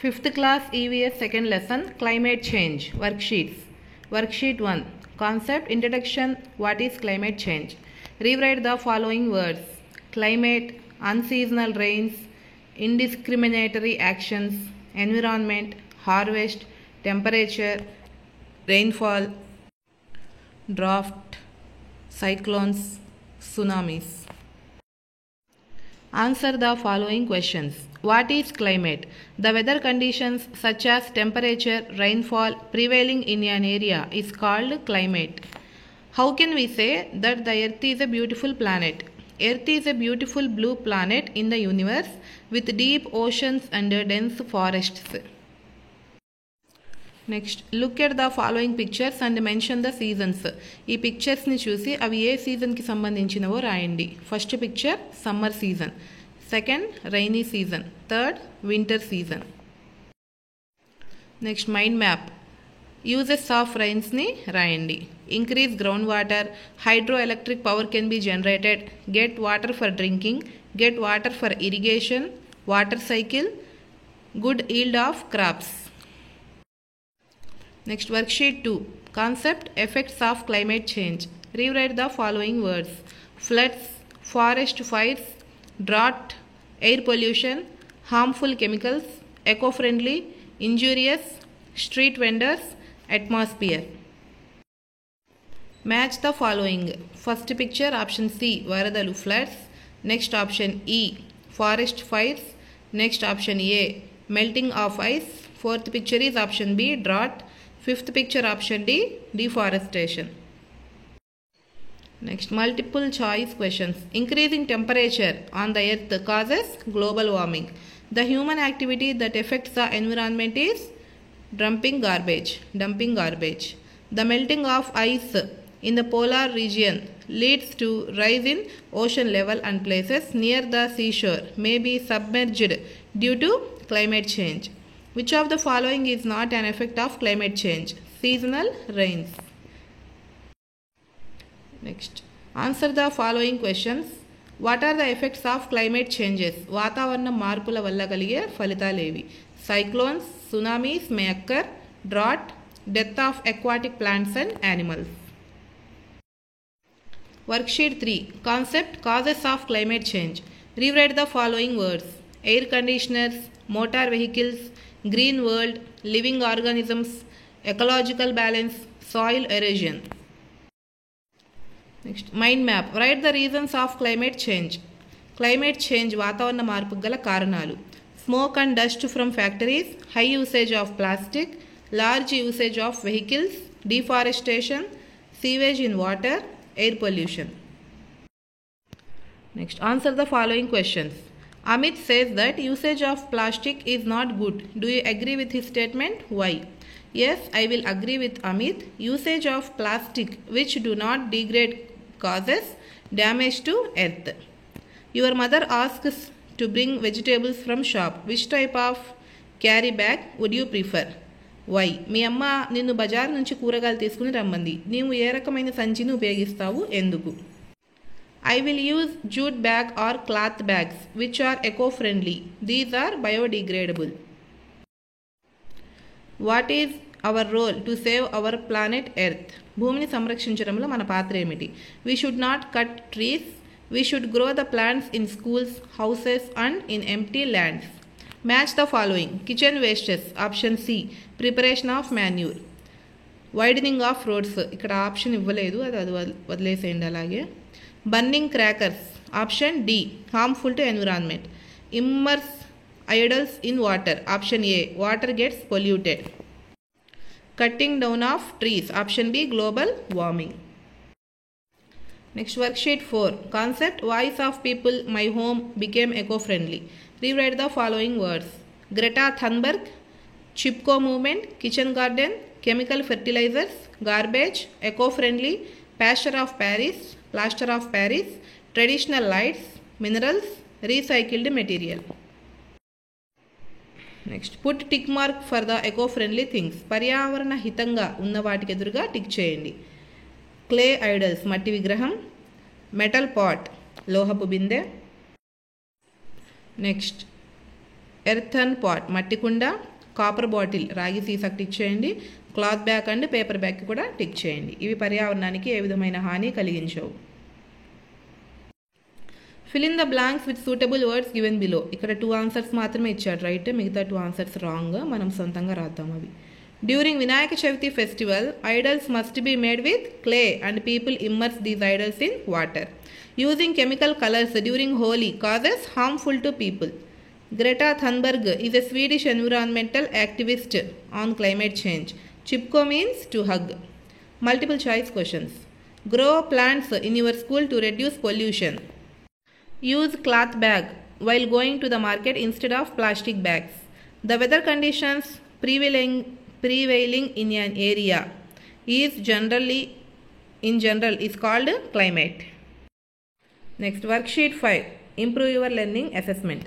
5th class EVS second lesson climate change worksheets. Worksheet 1 concept introduction. What is climate change? Rewrite the following words: climate, unseasonal rains, indiscriminatory actions, environment, harvest, temperature, rainfall, drought, cyclones, tsunamis. Answer the following questions. What is climate? The weather conditions such as temperature, rainfall prevailing in an area is called climate. How can we say that the earth is a beautiful planet? Earth is a beautiful blue planet in the universe with deep oceans and dense forests. Next look at the following pictures and mention the seasons. ఈ పిక్చర్స్ని చూసి అవి ఏ సీజన్కి సంబంధించినవో రాయండి. First picture summer season, second rainy season, third winter season. Next mind map. Uses of రైన్స్ని రాయండి. Increase ground water, hydro electric power can be generated, get water for drinking, get water for irrigation, water cycle, good yield of crops. Next worksheet 2 concept effects of climate change. Rewrite the following words: floods, forest fires, drought, air pollution, harmful chemicals, eco-friendly, injurious, street vendors, atmosphere. Match the following. First picture option C varadalu floods, next option E forest fires, next option A melting of ice, fourth picture is option B drought, fifth picture option D deforestation. Next multiple choice questions. Increasing temperature on the earth causes global warming. The human activity that affects the environment is dumping garbage. The melting of ice in the polar region leads to rise in ocean level and places near the seashore may be submerged due to climate change. Which of the following is not an effect of climate change? Seasonal rains. Next, answer the following questions. What are the effects of climate changes? వాతావరణ మార్పుల వల్ల కలిగే ఫలితాలేవి? Cyclones, tsunamis may occur, drought, death of aquatic plants and animals. Worksheet 3 concept causes of climate change. Rewrite the following words: air conditioners, motor vehicles, green world, living organisms, ecological balance, soil erosion. Next mind map. Write the reasons of climate change. Climate change వాతావరణ మార్పుకు గల కారణాలు: smoke and dust from factories, high usage of plastic, large usage of vehicles, deforestation, sewage in water, air pollution. Next answer the following questions. Amit says that usage of plastic is not good. Do you agree with his statement? Why? Yes, I will agree with Amit. Usage of plastic which do not degrade causes damage to earth. Your mother asks to bring vegetables from shop. Which type of carry bag would you prefer? Why? మీ అమ్మ నిన్ను బజార్ నుంచి కూరగాయలు తీసుకుని రమ్మంది. నీవు ఏ రకమైన సంచిని ఉపయోగిస్తావు? ఎందుకు? I will use jute bag or cloth bags which are eco-friendly. These are biodegradable. What is our role to save our planet Earth? భూమిని సంరక్షించడంలో మన పాత్ర ఏమిటి? We should not cut trees. We should grow the plants in schools, houses and in empty lands. Match the following. Kitchen wastes. Option C preparation of manure. Widening of roads. ఇక్కడ option ఇవ్వలేదు, అది వదిలేసేయండి అలాగే. Burning crackers. Option D harmful to environment. Immerse idols in water. Option A water gets polluted. Cutting down of trees. Option B global warming. Next worksheet 4 concept voice of people my home became eco-friendly. Rewrite the following words: Greta Thunberg, Chipko movement, kitchen garden, chemical fertilizers, garbage, eco-friendly, pasture of Paris, plaster of Paris, traditional lights, minerals, recycled material. Next put tick mark for the eco-friendly things. పర్యావరణ హితంగా ఉన్న వాటికి ఎదురుగా tick చేయండి. Clay idols మట్టి విగ్రహం, metal pot లోహపు బిందె, next ఎర్థన్ pot మట్టి కుండ, కాపర్ బాటిల్ రాగి సీసాకు టిక్ చేయండి, క్లాత్ బ్యాగ్ అండ్ పేపర్ బ్యాగ్కి కూడా టిక్ చేయండి. ఇవి పర్యావరణానికి ఏ విధమైన హాని కలిగించవు. Fill in the blanks with suitable words given below. ఇక్కడ 2 ఆన్సర్స్ మాత్రమే ఇచ్చాడు రైట్, మిగతా 2 ఆన్సర్స్ రాంగ్. మనం సొంతంగా రాద్దాం అవి. During Vinayaka Chavithi festival idols must be made with clay and people immerse these idols in water. Using chemical colours during Holi causes harmful to people. Greta Thunberg is a Swedish environmental activist on climate change. Chipko means to hug. Multiple choice questions. Grow plants in your school to reduce pollution. Use cloth bag while going to the market instead of plastic bags. The weather conditions prevailing in an area is in general is called climate. Next, worksheet 5. Improve your learning assessment.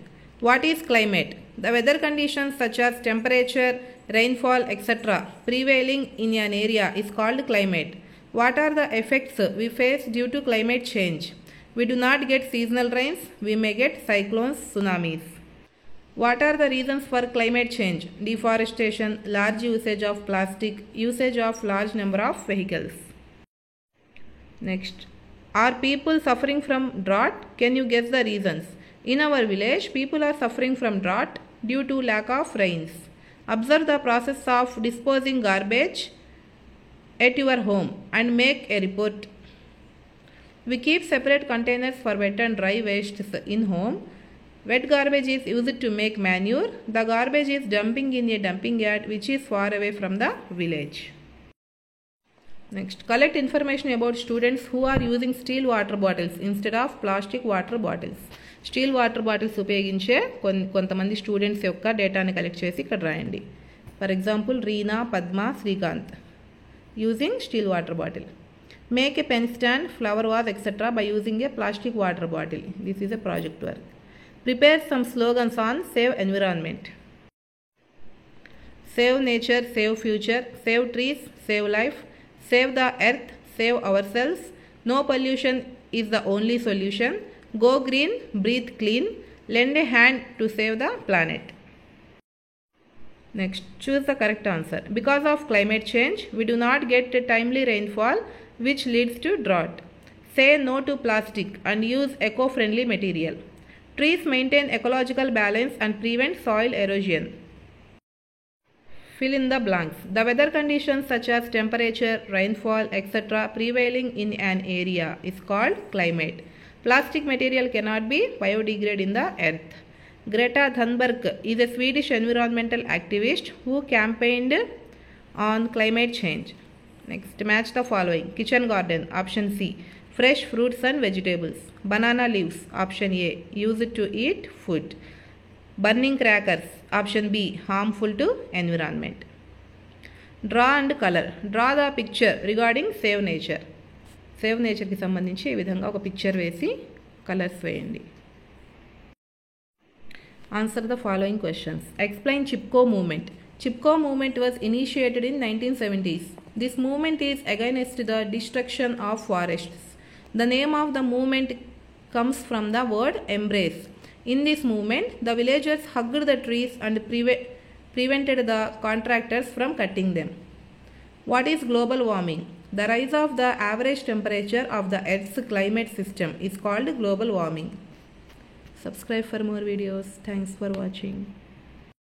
What is climate? The weather conditions such as temperature, rainfall, etc. prevailing in an area is called climate. What are the effects we face due to climate change? We do not get seasonal rains, we may get cyclones, tsunamis. What are the reasons for climate change? Deforestation, large usage of plastic, usage of large number of vehicles. Next, are people suffering from drought? Can you guess the reasons? In our village, people are suffering from drought due to lack of rains. Observe the process of disposing garbage at your home and make a report. We keep separate containers for wet and dry wastes in home. Wet garbage is used to make manure. The garbage is dumping in a dumping yard which is far away from the village. Next, collect information about students who are using steel water bottles instead of plastic water bottles. Steel water bottles ఉపయోగించే కొంతమంది students యొక్క డేటాని collect చేసి ఇక్కడ రాయండి. For example Reena, Padma, Srikanth using steel water bottle. Make a pen stand, flower vase etcetera by using a plastic water bottle. This is a project work. Prepare some slogans on save environment. Save nature, save future, save trees, save life, save the earth, save ourselves, no pollution is the only solution, go green, breathe clean, lend a hand to save the planet. Next, choose the correct answer. Because of climate change, we do not get timely rainfall which leads to drought. Say no to plastic and use eco-friendly material. Trees maintain ecological balance and prevent soil erosion. Fill in the blanks. The weather conditions such as temperature, rainfall, etc. prevailing in an area is called climate. Plastic material cannot be biodegraded in the earth. Greta Thunberg is a Swedish environmental activist who campaigned on climate change. Next, match the following. Kitchen garden, option C. Fresh fruits and vegetables. Banana leaves, option A. Use it to eat food. Burning crackers, option B. Harmful to environment. Draw and color. Draw the picture regarding save nature. Save నేచర్కి సంబంధించి ఈ విధంగా ఒక picture వేసి colours వేయండి. Answer the following questions. Explain Chipko movement. Chipko movement was initiated in 1970s. This movement is against the destruction of forests. The name of the movement comes from the word embrace. In this movement the villagers hugged the trees and prevented the contractors from cutting them. What is global warming? The rise of the average temperature of the Earth's climate system is called global warming. Subscribe for more videos. Thanks for watching.